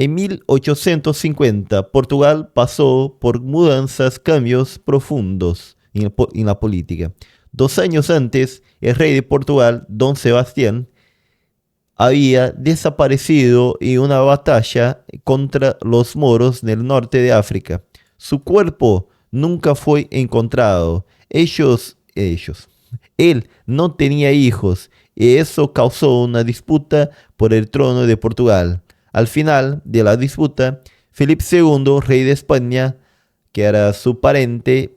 En 1850, Portugal pasó por mudanzas, cambios profundos en la política. 2 años antes, el rey de Portugal, Don Sebastián, había desaparecido en una batalla contra los moros del norte de África. Su cuerpo nunca fue encontrado. Él no tenía hijos y eso causó una disputa por el trono de Portugal. Al final de la disputa, Felipe II, rey de España, que era su pariente,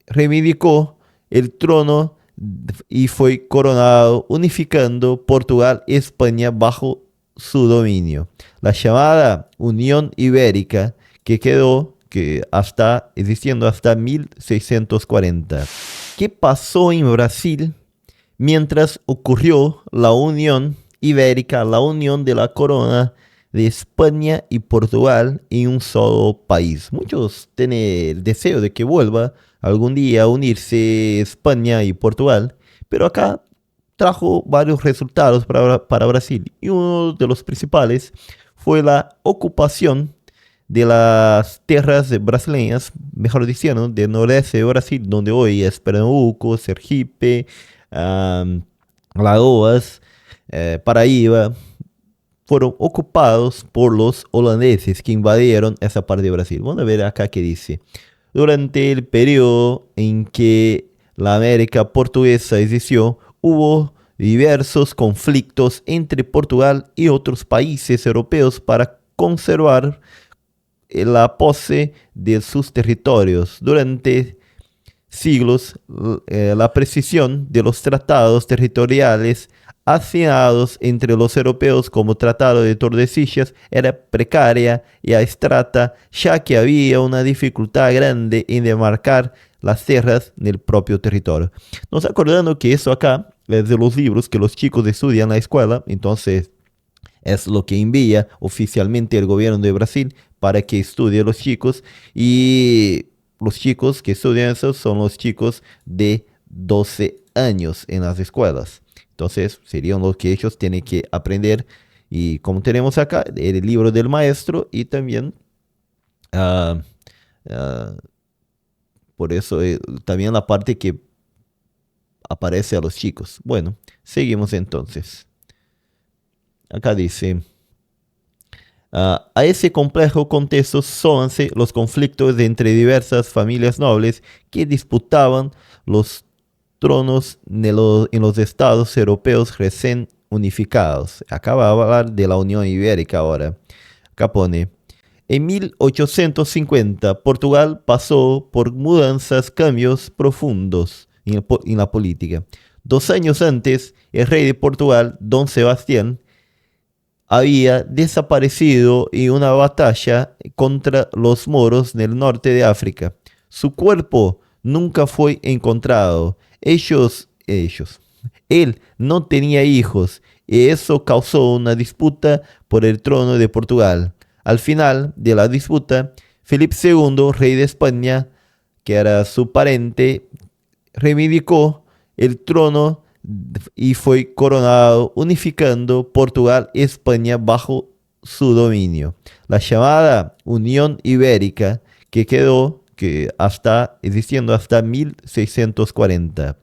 reivindicó el trono y fue coronado, unificando Portugal y España bajo su dominio. La llamada Unión Ibérica, que hasta existiendo hasta 1640. ¿Qué pasó en Brasil mientras ocurrió la Unión Ibérica, la unión de la corona de España y Portugal en un solo país? Muchos tienen el deseo de que vuelva algún día a unirse España y Portugal, pero acá trajo varios resultados para Brasil y uno de los principales fue la ocupación de las tierras brasileñas, mejor diciendo, del nordeste de Brasil, donde hoy es Pernambuco, Sergipe, Alagoas, Paraíba, fueron ocupados por los holandeses que invadieron esa parte de Brasil. Vamos a ver acá qué dice. Durante el periodo en que la América portuguesa existió, hubo diversos conflictos entre Portugal y otros países europeos para conservar la pose de sus territorios. Durante siglos, la precisión de los tratados territoriales asignados entre los europeos como Tratado de Tordesillas era precaria y abstracta, ya que había una dificultad grande en demarcar las tierras del propio territorio. Nos acordando que eso acá es de los libros que los chicos estudian en la escuela, entonces es lo que envía oficialmente el gobierno de Brasil para que estudien los chicos, y los chicos que estudian eso son los chicos de 12 años en las escuelas. Entonces serían los que ellos tienen que aprender, y como tenemos acá el libro del maestro y también ah, ah, por eso también la parte que aparece a los chicos. Bueno, seguimos entonces. Acá dice, a ese complejo contexto súmanse los conflictos entre diversas familias nobles que disputaban los tronos en los estados europeos recién unificados. Acaba de hablar de la Unión Ibérica ahora. Acá pone, en 1850 Portugal pasó por mudanzas, cambios profundos en la política. 2 años antes, el rey de Portugal, Don Sebastián, había desaparecido en una batalla contra los moros del norte de África. Su cuerpo nunca fue encontrado. Él no tenía hijos y eso causó una disputa por el trono de Portugal. Al final de la disputa, Felipe II, rey de España, que era su pariente, reivindicó el trono y fue coronado, unificando Portugal y España bajo su dominio. La llamada Unión Ibérica, que hasta existiendo hasta 1640.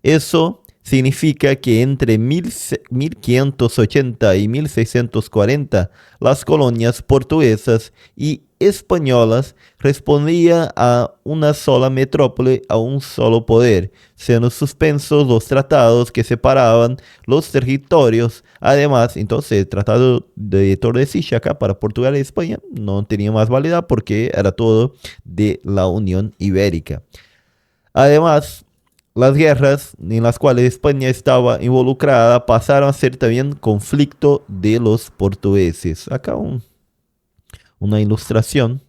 Eso significa que entre 1580 y 1640 las colonias portuguesas y españolas respondían a una sola metrópole, a un solo poder, siendo suspensos los tratados que separaban los territorios. Además, entonces el Tratado de Tordesillas acá para Portugal y España no tenía más validad porque era todo de la Unión Ibérica. Además, las guerras en las cuales España estaba involucrada pasaron a ser también conflicto de los portugueses. Acá una ilustración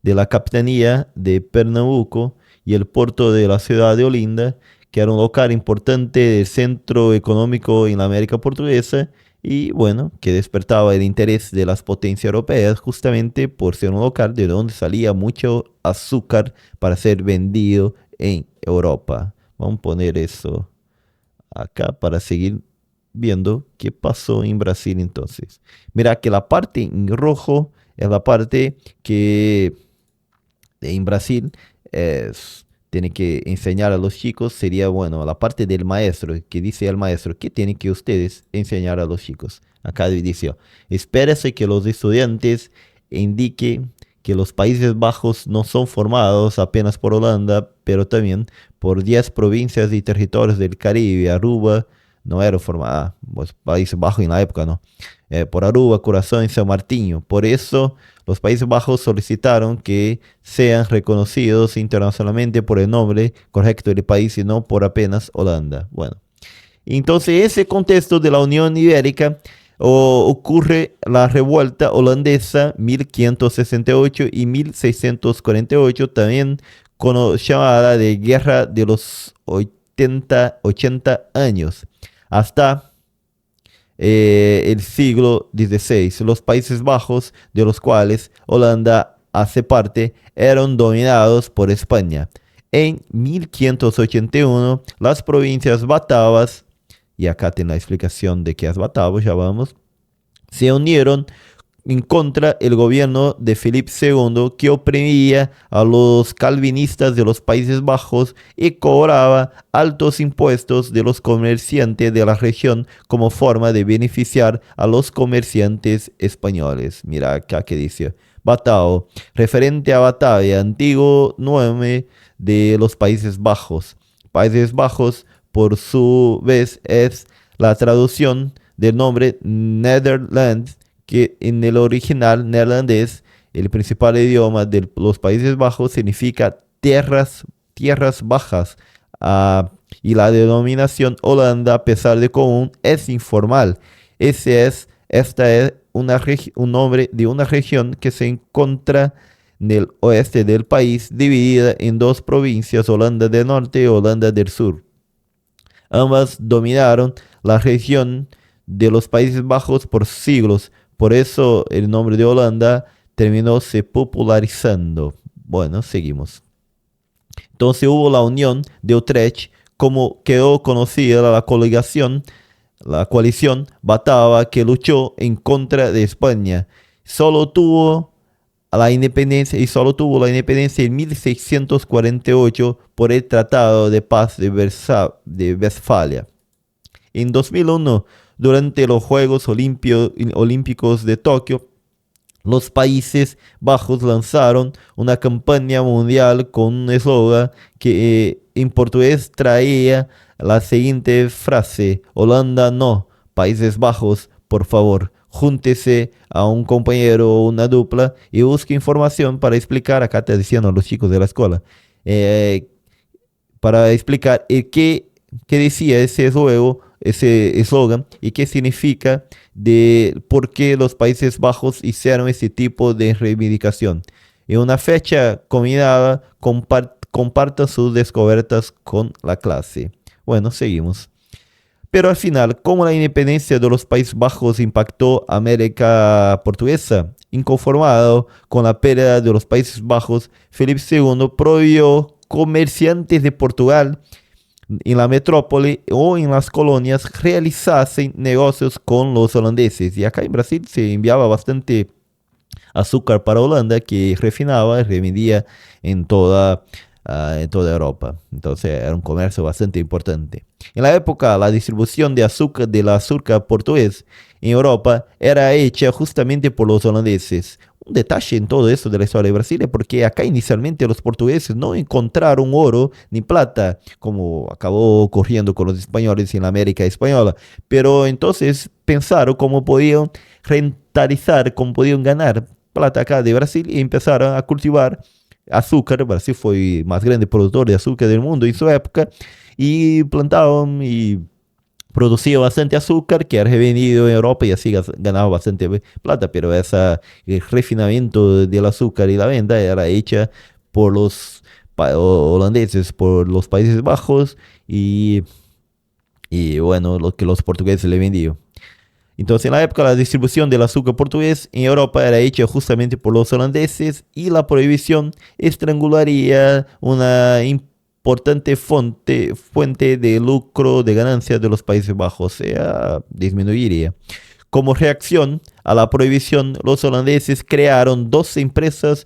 de la capitanía de Pernambuco y el puerto de la ciudad de Olinda, que era un lugar importante del centro económico en la América portuguesa y bueno, que despertaba el interés de las potencias europeas justamente por ser un lugar de donde salía mucho azúcar para ser vendido en Europa. Vamos a poner eso acá para seguir viendo qué pasó en Brasil entonces. Mira que la parte en rojo es la parte que en Brasil tiene que enseñar a los chicos, sería bueno, la parte del maestro, que dice el maestro, ¿qué tienen que ustedes enseñar a los chicos? Acá dice, espérese que los estudiantes indiquen que los Países Bajos no son formados apenas por Holanda, pero también por 10 provincias y territorios del Caribe. Aruba no era formada, los Países Bajos en la época, ¿no? Por Aruba, Curazao y San Martín. Por eso los Países Bajos solicitaron que sean reconocidos internacionalmente por el nombre correcto del país y no por apenas Holanda. Bueno, entonces ese contexto de la Unión Ibérica ocurre la revuelta holandesa 1568 y 1648, también llamada de Guerra de los 80 años, hasta el siglo XVI. Los Países Bajos, de los cuales Holanda hace parte, eran dominados por España. En 1581, las provincias batavas, y acá tiene la explicación de qué es batavo, ya vamos, se unieron en contra el gobierno de Felipe II, que oprimía a los calvinistas de los Países Bajos y cobraba altos impuestos de los comerciantes de la región como forma de beneficiar a los comerciantes españoles. Mira acá que dice Batao, referente a Batavia, antiguo nombre de los Países Bajos. Países Bajos, por su vez, es la traducción del nombre Netherlands, que en el original neerlandés, el principal idioma de los Países Bajos, significa tierras bajas. Y la denominación Holanda, a pesar de común, es informal. Esta es un nombre de una región que se encuentra en el oeste del país, dividida en dos provincias, Holanda del Norte y Holanda del Sur. Ambas dominaron la región de los Países Bajos por siglos. Por eso el nombre de Holanda terminó se popularizando. Bueno, seguimos. Entonces hubo la Unión de Utrecht, como quedó conocida la coalición Batava, que luchó en contra de España. Solo tuvo la independencia en 1648 por el Tratado de Paz de Westfalia. En 2001, durante los Juegos Olímpicos de Tokio, los Países Bajos lanzaron una campaña mundial con un eslogan que en portugués traía la siguiente frase: Holanda no, Países Bajos, por favor. Júntese a un compañero o una dupla y busque información para explicar, acá te diciendo a los chicos de la escuela, para explicar qué decía ese eslogan y qué significa, de por qué los Países Bajos hicieron ese tipo de reivindicación. En una fecha combinada, compartan sus descubiertas con la clase. Bueno, seguimos. Pero al final, ¿cómo la independencia de los Países Bajos impactó a América Portuguesa? Inconformado con la pérdida de los Países Bajos, Felipe II prohibió comerciantes de Portugal en la metrópoli o en las colonias realizasen negocios con los holandeses. Y acá en Brasil se enviaba bastante azúcar para Holanda, que refinaba y revendía en toda Europa. Entonces era un comercio bastante importante. En la época, la distribución del azúcar portugués en Europa era hecha justamente por los holandeses. Un detalle en todo esto de la historia de Brasil es porque acá inicialmente los portugueses no encontraron oro ni plata, como acabó ocurriendo con los españoles en la América española. Pero entonces pensaron cómo podían rentabilizar, cómo podían ganar plata acá de Brasil, y empezaron a cultivar azúcar. Brasil fue el más grande productor de azúcar del mundo en su época, y plantaban y producía bastante azúcar que era revendido en Europa, y así ganaba bastante plata. Pero el refinamiento del azúcar y la venta era hecha por los holandeses, por los Países Bajos, y bueno, lo que los portugueses le vendían. Entonces, en la época, la distribución del azúcar portugués en Europa era hecha justamente por los holandeses, y la prohibición estrangularía una importante fuente de lucro de ganancias de los Países Bajos, o sea, disminuiría. Como reacción a la prohibición, los holandeses crearon 12 empresas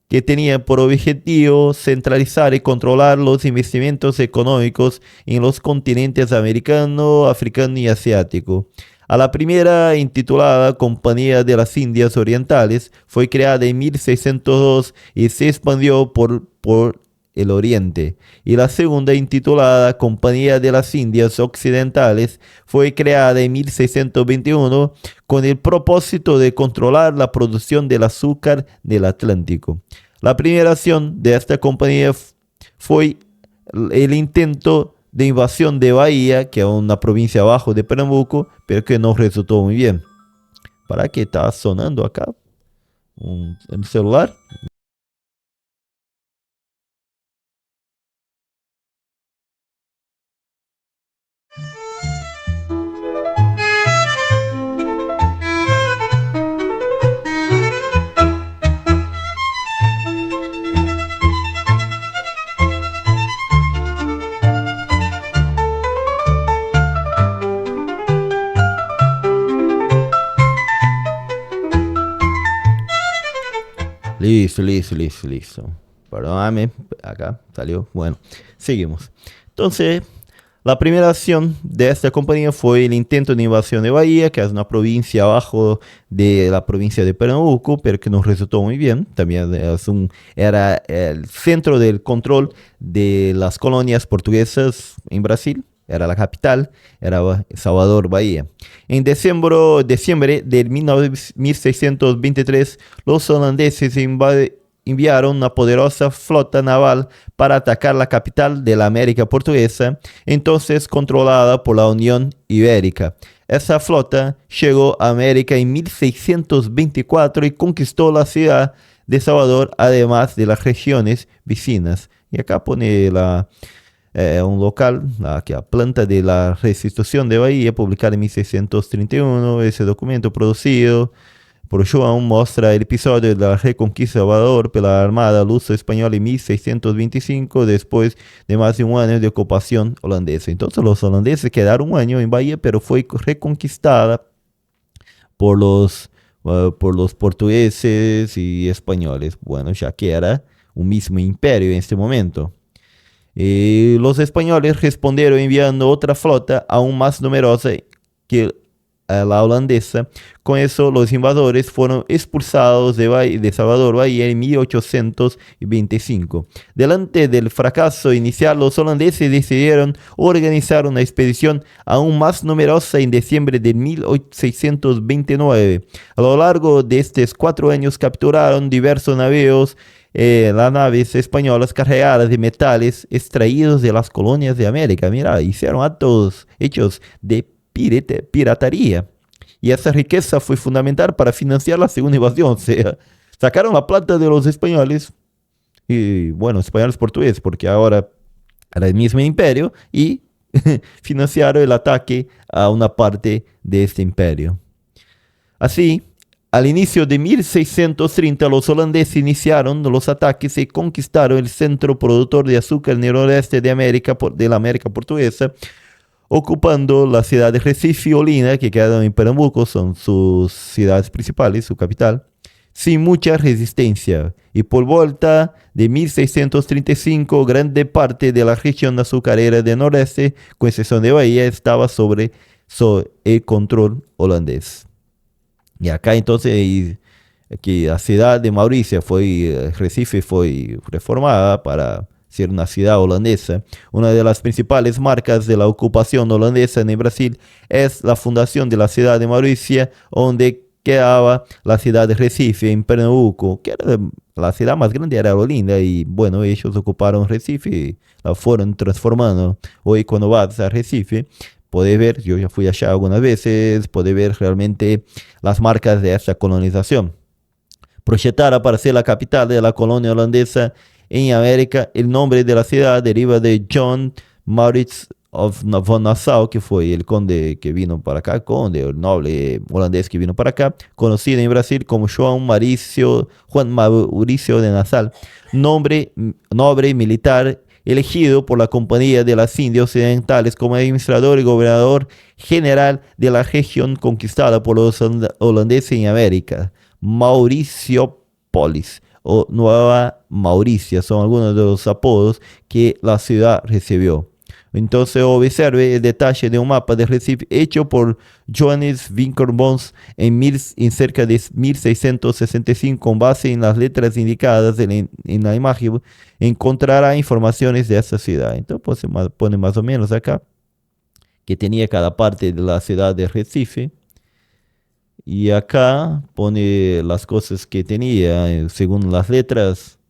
que tenían por objetivo centralizar y controlar los investimentos económicos en los continentes americano, africano y asiático. A la primera, intitulada Compañía de las Indias Orientales, fue creada en 1602 y se expandió por el Oriente. Y la segunda, intitulada Compañía de las Indias Occidentales, fue creada en 1621 con el propósito de controlar la producción del azúcar del Atlántico. La primera acción de esta compañía fue el intento de invasión de Bahía, que es una provincia abajo de Pernambuco, pero que no resultó muy bien. ¿Para qué está sonando acá? ¿Un celular? Listo, listo, listo, listo. Perdóname, acá salió. Bueno, seguimos. Entonces, la primera acción de esta compañía fue el intento de invasión de Bahía, que es una provincia abajo de la provincia de Pernambuco, pero que no resultó muy bien. También era el centro del control de las colonias portuguesas en Brasil. Era la capital, era Salvador Bahía. En diciembre de 1623, los holandeses enviaron una poderosa flota naval para atacar la capital de la América Portuguesa, entonces controlada por la Unión Ibérica. Esa flota llegó a América en 1624 y conquistó la ciudad de Salvador, además de las regiones vecinas. Y acá pone un local, la planta de la Restitución de Bahía, publicada en 1631. Ese documento producido por João muestra el episodio de la reconquista de Salvador por la Armada Luso-Española en 1625, después de más de un año de ocupación holandesa. Entonces los holandeses quedaron un año en Bahía, pero fue reconquistada por los portugueses y españoles, bueno, ya que era un mismo imperio en este momento. Los españoles respondieron enviando otra flota aún más numerosa que la holandesa. Con eso, los invasores fueron expulsados de Salvador Bahía en 1825. Delante del fracaso inicial, los holandeses decidieron organizar una expedición aún más numerosa en diciembre de 1629. A lo largo de estos 4 años capturaron diversos navíos, las naves españolas cargadas de metales extraídos de las colonias de América. Mira, hicieron actos hechos de piratería. Y esa riqueza fue fundamental para financiar la segunda invasión. O sea, sacaron la plata de los españoles, y bueno, españoles portugueses, porque ahora era el mismo imperio, y financiaron el ataque a una parte de este imperio. Así, al inicio de 1630, los holandeses iniciaron los ataques y conquistaron el centro productor de azúcar en el noroeste de la América Portuguesa, ocupando la ciudad de Recife y Olinda, que quedan en Pernambuco, son sus ciudades principales, su capital, sin mucha resistencia. Y por volta de 1635, grande parte de la región azucarera del noroeste, con excepción de Bahía, estaba sobre el control holandés. Y acá entonces que la ciudad de Recife fue reformada para ser una ciudad holandesa. Una de las principales marcas de la ocupación holandesa en Brasil es la fundación de la ciudad de Mauricia, donde quedaba la ciudad de Recife, en Pernambuco, que era la ciudad más grande, era Olinda, y bueno, ellos ocuparon Recife y la fueron transformando. Hoy cuando vas a Recife, puede ver, yo ya fui allá algunas veces, puede ver realmente las marcas de esta colonización. Proyectada para ser la capital de la colonia holandesa en América, el nombre de la ciudad deriva de John Maurits von Nassau, que fue el conde que vino para acá, el noble holandés que vino para acá, conocido en Brasil como Juan Mauricio de Nassau, noble militar elegido por la Compañía de las Indias Occidentales como administrador y gobernador general de la región conquistada por los holandeses en América, Mauriciopolis o Nueva Mauricia son algunos de los apodos que la ciudad recibió. Entonces observe el detalle de un mapa de Recife hecho por Johannes Winkelbons en cerca de 1665 con base en las letras indicadas en la imagen. Encontrará informaciones de esa ciudad. Entonces pues, pone más o menos acá que tenía cada parte de la ciudad de Recife. Y acá pone las cosas que tenía según las letras.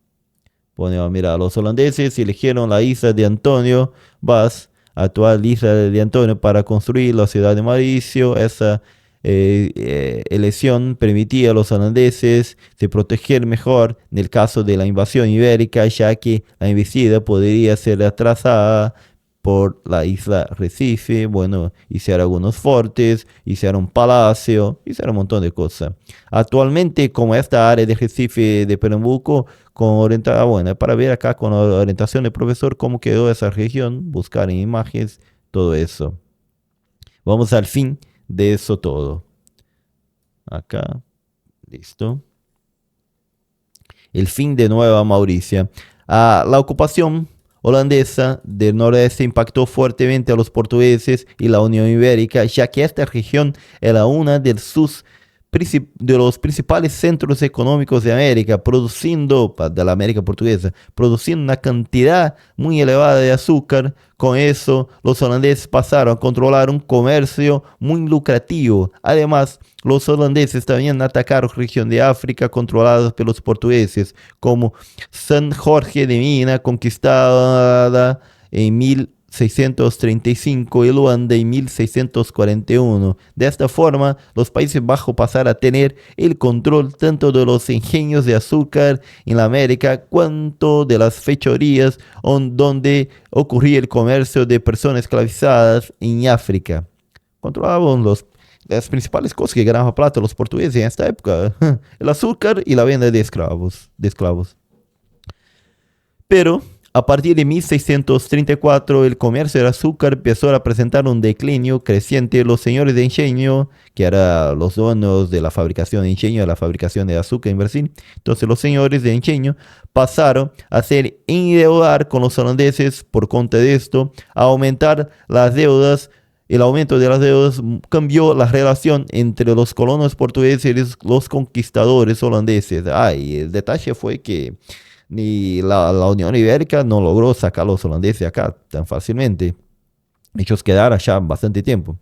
Pone, mira, los holandeses eligieron la isla de Antonio Vaz, actual isla de Antonio, para construir la ciudad de Mauricio. Esa elección permitía a los holandeses se proteger mejor en el caso de la invasión ibérica, ya que la embestida podría ser atrasada por la isla Recife. Bueno, hicieron algunos fortes, hicieron un palacio, hicieron un montón de cosas. Actualmente, como esta área de Recife de Pernambuco, con orientada, bueno, para ver acá con la orientación del profesor cómo quedó esa región, buscar en imágenes, todo eso. Vamos al fin de eso todo. Acá, listo. El fin de Nueva Mauricia. La ocupación holandesa del noroeste impactó fuertemente a los portugueses y la Unión Ibérica, ya que esta región era una de los principales centros económicos de América, de la América portuguesa, produciendo una cantidad muy elevada de azúcar. Con eso, los holandeses pasaron a controlar un comercio muy lucrativo. Además, los holandeses también atacaron región de África controladas por los portugueses, como San Jorge de Mina, conquistada en 1635 y Luanda en 1641. De esta forma, los Países Bajos pasaron a tener el control tanto de los ingenios de azúcar en la América cuanto de las fechorías donde ocurría el comercio de personas esclavizadas en África. Controlaban las principales cosas que ganaban plata los portugueses en esta época: el azúcar y la venta de esclavos. Pero a partir de 1634, el comercio del azúcar empezó a presentar un declinio creciente. Los señores de ingenio, que eran los dueños de la fabricación de ingenio, de la fabricación de azúcar en Brasil, entonces los señores de ingenio pasaron a ser endeudar con los holandeses. Por cuenta de esto, a aumentar las deudas. El aumento de las deudas cambió la relación entre los colonos portugueses y los conquistadores holandeses. Y el detalle fue que ni la Unión Ibérica no logró sacar a los holandeses de acá tan fácilmente. Ellos quedaron allá bastante tiempo.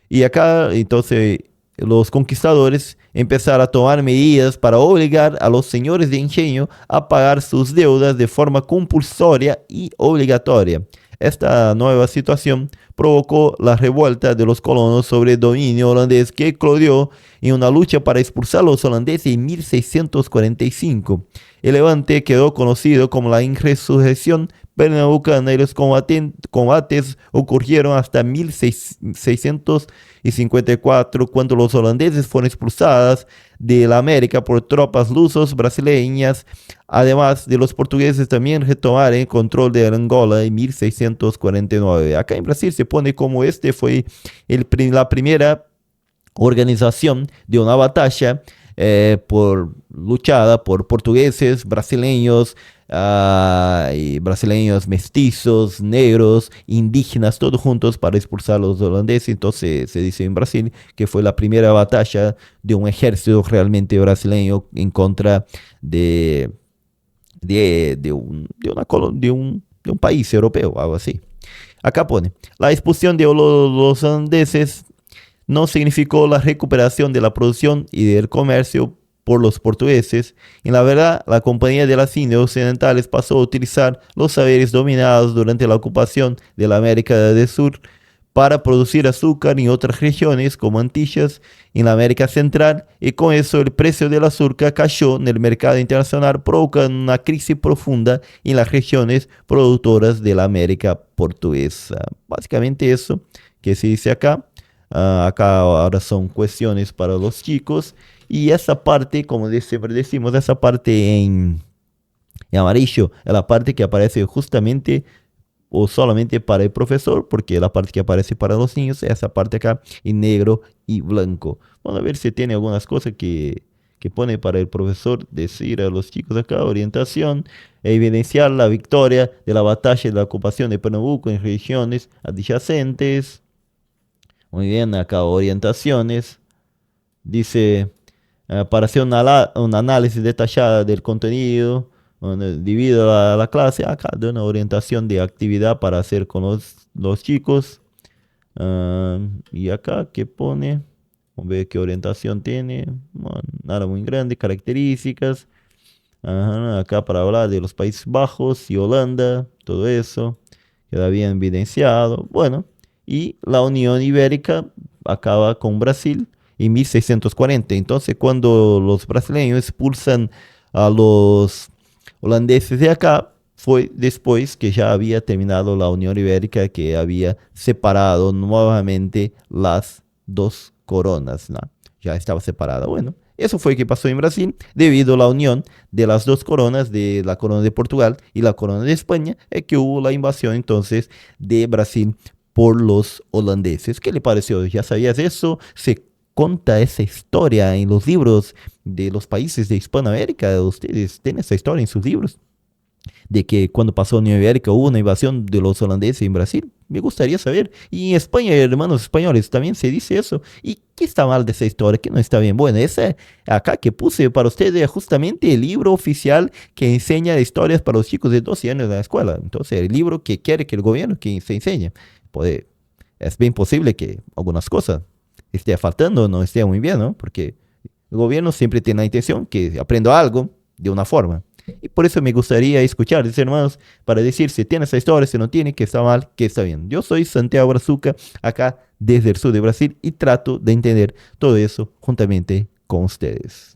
Y acá, entonces, los conquistadores empezaron a tomar medidas para obligar a los señores de ingenio a pagar sus deudas de forma compulsoria y obligatoria. Esta nueva situación provocó la revuelta de los colonos sobre el dominio holandés, que eclodió en una lucha para expulsar a los holandeses en 1645. El levante quedó conocido como la insurrección pernambucana y los combates ocurrieron hasta 1654, cuando los holandeses fueron expulsados de la América por tropas lusos brasileñas. Además de los portugueses también retomaron el control de Angola en 1649. Acá en Brasil se pone como este fue la primera organización de una batalla luchada por portugueses, brasileños, y brasileños mestizos, negros, indígenas, todos juntos para expulsar a los holandeses. Entonces se dice en Brasil que fue la primera batalla de un ejército realmente brasileño en contra de un país europeo, algo así. Acá pone, la expulsión de los holandeses no significó la recuperación de la producción y del comercio por los portugueses. En la verdad, la Compañía de las Indias Occidentales pasó a utilizar los saberes dominados durante la ocupación de la América del Sur para producir azúcar en otras regiones como Antillas en la América Central, y con eso el precio del azúcar cayó en el mercado internacional, provocando una crisis profunda en las regiones productoras de la América portuguesa. Básicamente eso que se dice acá. Acá ahora son cuestiones para los chicos. Y esa parte, como siempre decimos, esa parte En amarillo es la parte que aparece justamente o solamente para el profesor, porque la parte que aparece para los niños es esa parte acá en negro y blanco. Vamos a ver si tiene algunas cosas que pone para el profesor decir a los chicos acá, orientación, e evidenciar la victoria de la batalla de la ocupación de Pernambuco en regiones adyacentes. Muy bien, acá orientaciones. Dice, para hacer un análisis detallado del contenido, donde divido la clase, acá de una orientación de actividad para hacer con los chicos. Y acá que pone, vamos a ver qué orientación tiene, bueno, nada muy grande, características. Ajá, acá para hablar de los Países Bajos y Holanda, todo eso queda bien evidenciado. Bueno, y la Unión Ibérica acaba con Brasil en 1640. Entonces, cuando los brasileños expulsan a los holandeses de acá, fue después que ya había terminado la Unión Ibérica, que había separado nuevamente las dos coronas, ¿no? Ya estaba separada. Bueno, eso fue que pasó en Brasil debido a la unión de las dos coronas, de la corona de Portugal y la corona de España, es que hubo la invasión entonces de Brasil por los holandeses. ¿Qué le pareció? ¿Ya sabías eso? ¿Se cuenta esa historia en los libros de los países de Hispanoamérica? ¿Ustedes tienen esa historia en sus libros? De que cuando pasó la Unión Ibérica hubo una invasión de los holandeses en Brasil. Me gustaría saber. Y en España, hermanos españoles, también se dice eso. ¿Y qué está mal de esa historia? ¿Qué no está bien? Bueno, ese acá que puse para ustedes es justamente el libro oficial que enseña historias para los chicos de 12 años en la escuela. Entonces, el libro que quiere que el gobierno que se enseñe. Puede, es bien posible que algunas cosas esté faltando, no esté muy bien, ¿no? Porque el gobierno siempre tiene la intención que aprenda algo de una forma. Y por eso me gustaría escuchar, hermanos, para decir si tiene esa historia, si no tiene, que está mal, que está bien. Yo soy Santiago Brazuca, acá desde el sur de Brasil, y trato de entender todo eso juntamente con ustedes.